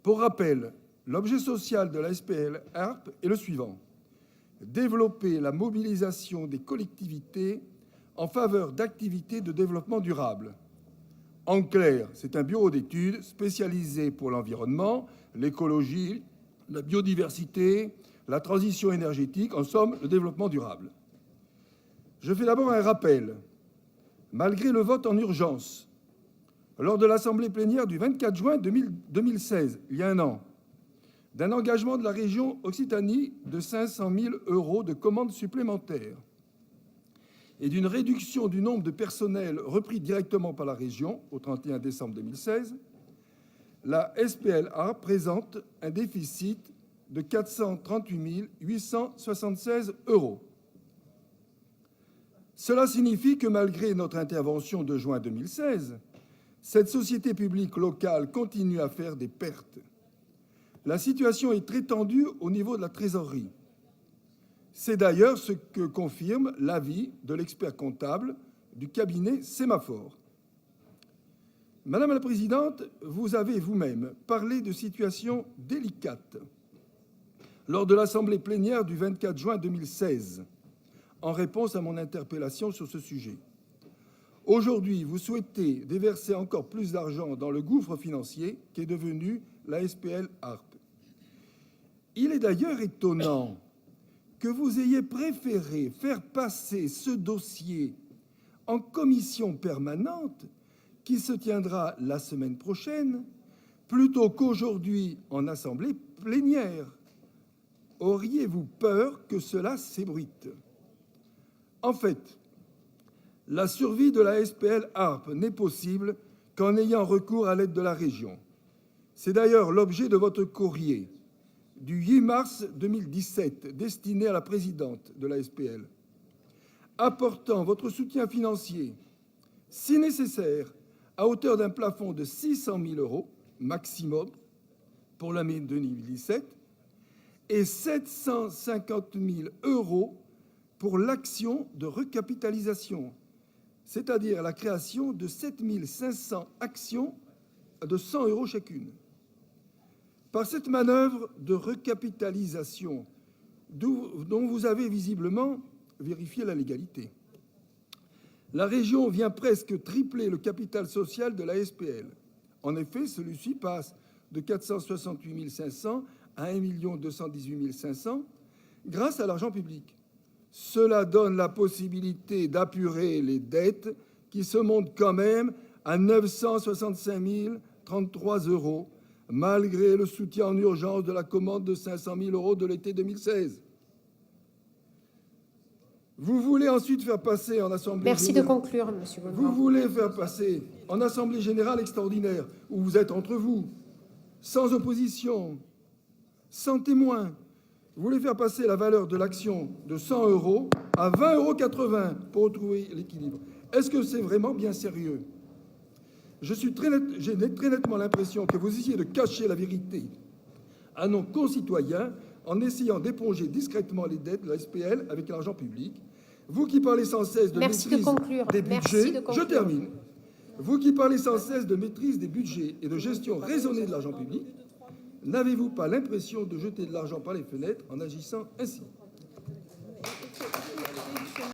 Pour rappel, l'objet social de la SPL ARP est le suivant: développer la mobilisation des collectivités en faveur d'activités de développement durable. En clair, c'est un bureau d'études spécialisé pour l'environnement, l'écologie, la biodiversité, la transition énergétique, en somme, le développement durable. Je fais d'abord un rappel. Malgré le vote en urgence, lors de l'Assemblée plénière du 24 juin 2016, il y a un an, d'un engagement de la région Occitanie de 500 000 € de commandes supplémentaires et d'une réduction du nombre de personnels repris directement par la région au 31 décembre 2016, la SPLA présente un déficit de 438 876 €. Cela signifie que malgré notre intervention de juin 2016, cette société publique locale continue à faire des pertes. La situation est très tendue au niveau de la trésorerie. C'est d'ailleurs ce que confirme l'avis de l'expert comptable du cabinet Sémaphore. Madame la Présidente, vous avez vous-même parlé de situation délicate lors de l'Assemblée plénière du 24 juin 2016, en réponse à mon interpellation sur ce sujet. Aujourd'hui, vous souhaitez déverser encore plus d'argent dans le gouffre financier qu'est devenu la SPL ARP. Il est d'ailleurs étonnant que vous ayez préféré faire passer ce dossier en commission permanente qui se tiendra la semaine prochaine plutôt qu'aujourd'hui en assemblée plénière. Auriez-vous peur que cela s'ébruite? En fait, la survie de la SPL ARP n'est possible qu'en ayant recours à l'aide de la région. C'est d'ailleurs l'objet de votre courrier du 8 mars 2017 destiné à la présidente de la SPL, apportant votre soutien financier, si nécessaire, à hauteur d'un plafond de 600 000 € maximum pour l'année 2017 et 750 000 € pour l'action de recapitalisation, c'est-à-dire la création de 7 500 actions de 100 € chacune. Par cette manœuvre de recapitalisation, dont vous avez visiblement vérifié la légalité, la région vient presque tripler le capital social de la SPL. En effet, celui-ci passe de 468 500 à 1 218 500 grâce à l'argent public. Cela donne la possibilité d'apurer les dettes qui se montent quand même à 965 033 €, malgré le soutien en urgence de la commande de 500 000 € de l'été 2016. Vous voulez ensuite faire passer en Assemblée Merci générale... de conclure, Monsieur Bonneau. Vous voulez faire passer en Assemblée générale extraordinaire, où vous êtes entre vous, sans opposition, sans témoin. Vous voulez faire passer la valeur de l'action de 100 € à 20,80 € pour retrouver l'équilibre. Est-ce que c'est vraiment bien sérieux? J'ai très nettement l'impression que vous essayez de cacher la vérité à nos concitoyens en essayant d'éponger discrètement les dettes de la SPL avec l'argent public. Vous qui parlez sans cesse de maîtrise des budgets, je termine. Vous qui parlez sans cesse de maîtrise des budgets et de gestion raisonnée de l'argent public, n'avez-vous pas l'impression de jeter de l'argent par les fenêtres en agissant ainsi?